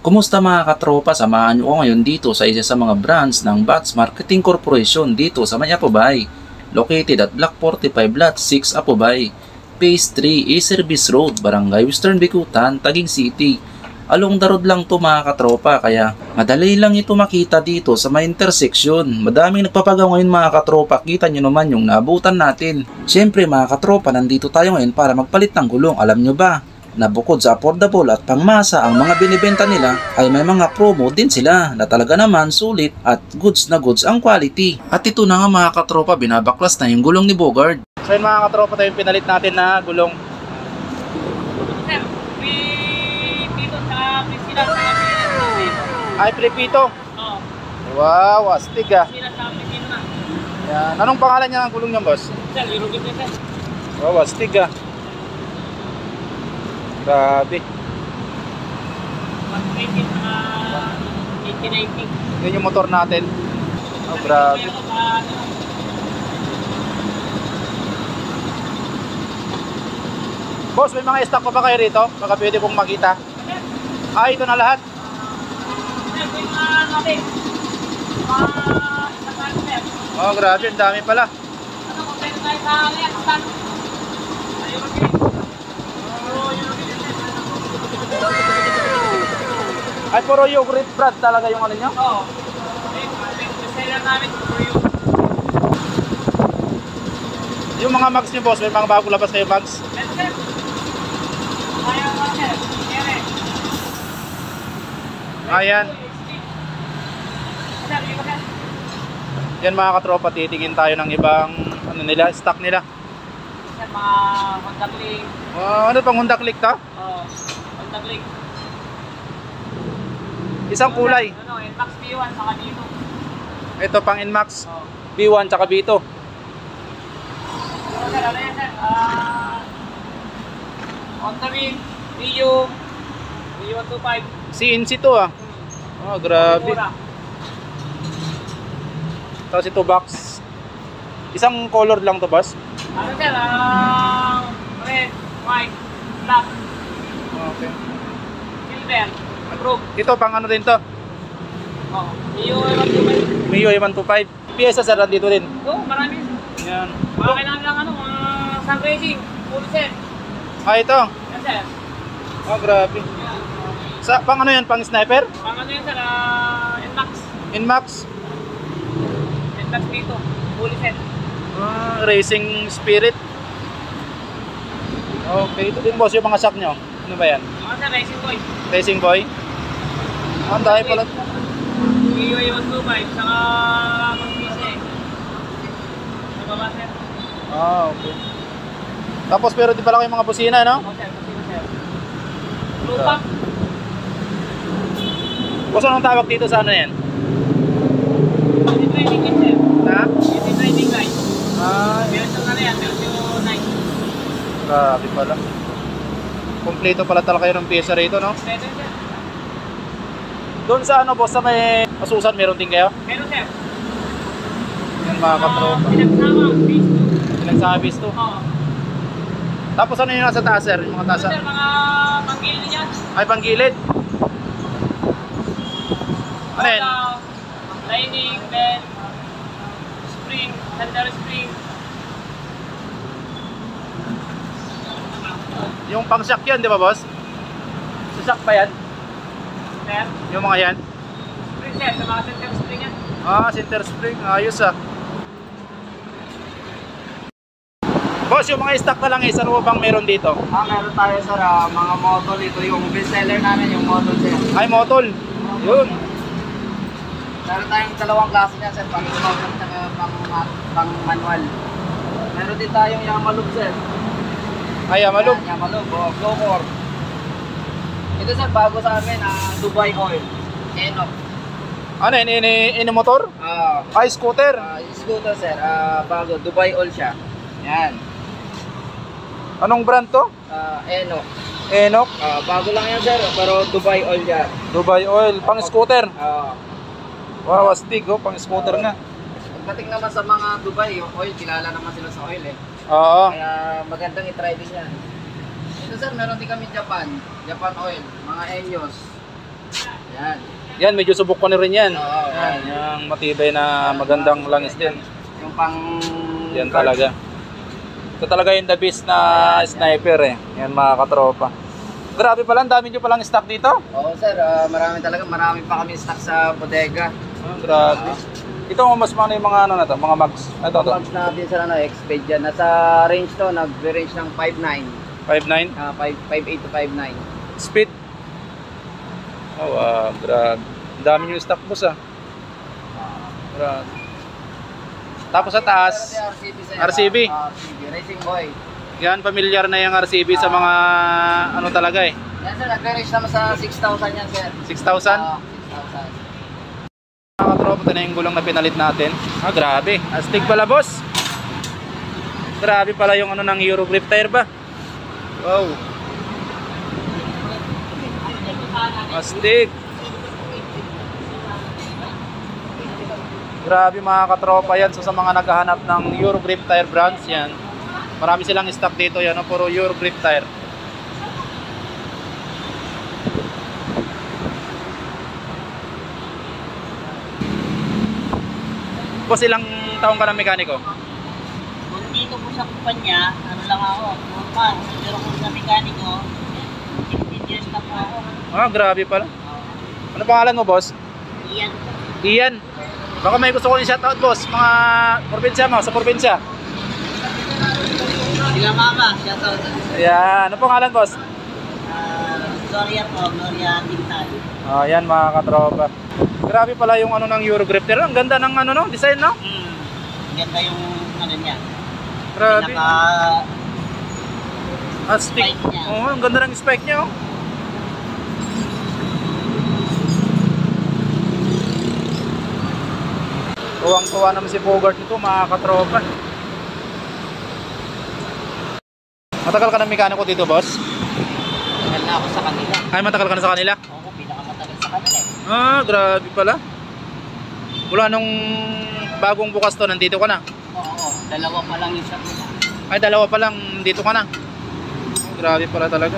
Kumusta mga katropa? Samahan nyo ko ngayon dito sa isa sa mga branch ng Bats Marketing Corporation dito sa May Apobay. Located at Block 45 Lot 6 Apobay, Phase 3 A-Service Road, Barangay Western Bicutan, Taguig City. Along the road lang to mga katropa, kaya madali lang ito makita dito sa may intersection. Madaming nagpapagaw ngayon mga katropa, kita nyo naman yung naabutan natin. Siyempre mga katropa, nandito tayo ngayon para magpalit ng gulong. Alam nyo ba na bukod sa affordable at pangmasa ang mga binibenta nila, ay may mga promo din sila na talaga naman sulit at goods na goods ang quality. At ito na nga mga katropa, binabaklas na yung gulong ni Bogard. So yun mga katropa, tayo yung pinalit natin na gulong. Sir, Pito sa Priscilla sa Priscilla. Ay, Pilipito. Oo. Wow, astig ah. Priscilla sa Priscilla na. Yan. Anong pangalan niya ng gulong niya, boss? Sir, Eurogip na sir. Wow, astig ah. Grabe. 120 sa 80-90. Yun yung motor natin. Oh, grabe. Boss, may mga stock pa ba kayo rito? Baka pwede kong makita. Ah, ito na lahat. Sir, ito yung natin. Sir. Oh, grabe. Ang dami pala. Ano, kung pwede tayo sa Leakstan. Eurogip. Ay, puro yogurt brand talaga yung ano nyo? Oo. Seller namin for you. Yung mga mags nyo, boss, may mga bago labas kayo mags? Meron sir. Ayaw mo sir. Kere. Ayan. Sir, iba sir. Yan mga katropa, titingin tayo ng ibang ano nila, stock nila. Sir, mga Honda Click. Ano pang Honda Click ta? Oo. Honda Click. Isang kulay. Ano, Nmax B1 saka dito. Ito pang Nmax Oo. B1 tsaka B2. Pero sir, ano yan sir? Honda Wing, Rio, Rio125. CNC to ah. Oh, grabe. Tapos ito box. Isang color lang to, boss? Ano sir? Red, white, black, Okay. silver, approved. Ito pang ano din to? Oo. Rio125. Mio 125. Pyesa sir, dito din. Oo, marami. Yan. Mga kailangan lang ano, mga sun racing, full set. Ah, ito. Yan sir. Oh, grabe. Sa pang ano yan, pang sniper? Pang ano yan sir? Nmax. Nmax. Nmax dito. Full set. Racing Spirit. Okay, ito din boss yung mga sak nyo. Ano ba yan? Mga sir, racing boy. Racing Boy? Ang dahil pala. Rio125, saka mag-PC. Sa baba sir. Okay. Tapos pero di pala kayo mga busina, no? Oo sir, kasi sir. Blue pack. Boss, anong tawag dito sa ano yan? Hindi training kit sir. Ha? Hindi training guide. Yan. Meron na yan, meron yung 9. Grabe pala. Kompleto pala talaga kayo ng pyesa rito, no? Pwede sir. Doon sa ano, boss, sa may Asusan, meron din kayo? Meron sir. Yan mga katropa. Pinagsama, base 2. Pinagsabis to. Oo. Tapos ano yung nasa taas, sir? Yung mga taas? Sir, mga panggilin niya. Ay, panggilid. Ano yan? Lining, bell, spring, secondary spring. Yung pang shock yan, di ba, boss? Sa shock pa yan? Sir, Yung mga yan? spring sir, sa mga center spring yan. Center spring. Ayos ah. Boss, yung mga stock na lang eh, ano bang meron dito? Meron tayo sir, mga model. Ito yung best seller namin, yung model sir. Ay, motol. Yun. Meron tayong dalawang klase niya sir, pang model at pang manual. Meron din tayong Yamalog sir. Ay, Amalog. Yan, Yamalog, flow core. Ito sir, bago sa amin, Dubai Oil. Eno. Ano yun? Ini motor? Ay, scooter. Yung scooter sir, bago, Dubai Oil siya. Yan. Anong brand to? Eno. Enok. Bago lang yan sir, pero Dubai Oil yan. Dubai Oil. Pang scooter. Uh, Wow, astig oh. Pang scooter nga. Pagdating naman sa mga Dubai, yung oil, kilala naman sila sa oil eh. Oo. Kaya magandang i-try din yan. Ito sir, meron din kami Japan oil, mga Enyos. Yan. Yan, medyo subok ko na rin yan. Oo, Yan, yung matibay na magandang langis din. Yung pang... Yan talaga. Ito talaga yung the best na sniper eh. Yan mga katropa. Grabe pala, ang dami nyo palang stock dito. Oo sir, marami pa kami stock sa bodega. Grabe. Ito mas mga yung mga ano na to, mga mags. Ito to. Mags natin sa X-Page yan. Nasa range to, nag-range ng 5.9. 5.9. 5.8 to 5.9. Speed. Oh, grabe. Ang dami nyo stock boss ah. Grabe. Tapos sa taas, RCB. RCB, Racing Boy. Yan, familiar na yung RCB sa mga ano talaga eh. Yan sir, nag-range naman sa 6,000 yan sir. 6,000? 6,000. Mga katropa, ito na yung gulong na pinalit natin. Ah, grabe. Astig pala, boss. Grabe pala yung ano ng Euro grip tire ba? Wow. Astig. Grabe mga katropa yan. So sa mga naghahanap ng Euro grip tire brands yan, marami silang stock dito yan. No? Puro Euro grip tire. Boss, ilang taong ka ng mekaniko? Kung dito po sa kumpanya, ano lang ako, 4 months. Pero kung sa mekaniko, 16 years na po ako. Ah, grabe pala. Ano pangalan mo, boss? Iyan. Ian. Baka may gusto ko yung shoutout, boss. Mga probinsya mo, sa probinsya. Sila mama, shoutout. Ayan. Ano pangalan, boss? Gloria po, Gloria Tintal. Oh, yan mga katropa. Grabe pala yung ano ng Euro grip tire. Ang ganda ng ano no, design no? Ganda yung ano niya. Grabe. Pinaka Astig. spike niya. Oh, ang ganda ng spike niya oh. Tuwang-tuwa naman si Bogart nito mga katropa. Matagal ka ng mekaniko dito, boss? Tagal na ako sa kanila. Ay, matagal ka na sa kanila? Oo, pinakamatagal sa kanila eh. Ah, grabe pala. Mula nung bagong bukas to, nandito ka na? Oo, dalawa pa lang yung shop nila. Ay, dalawa pa lang, nandito ka na. Oh, grabe pala talaga.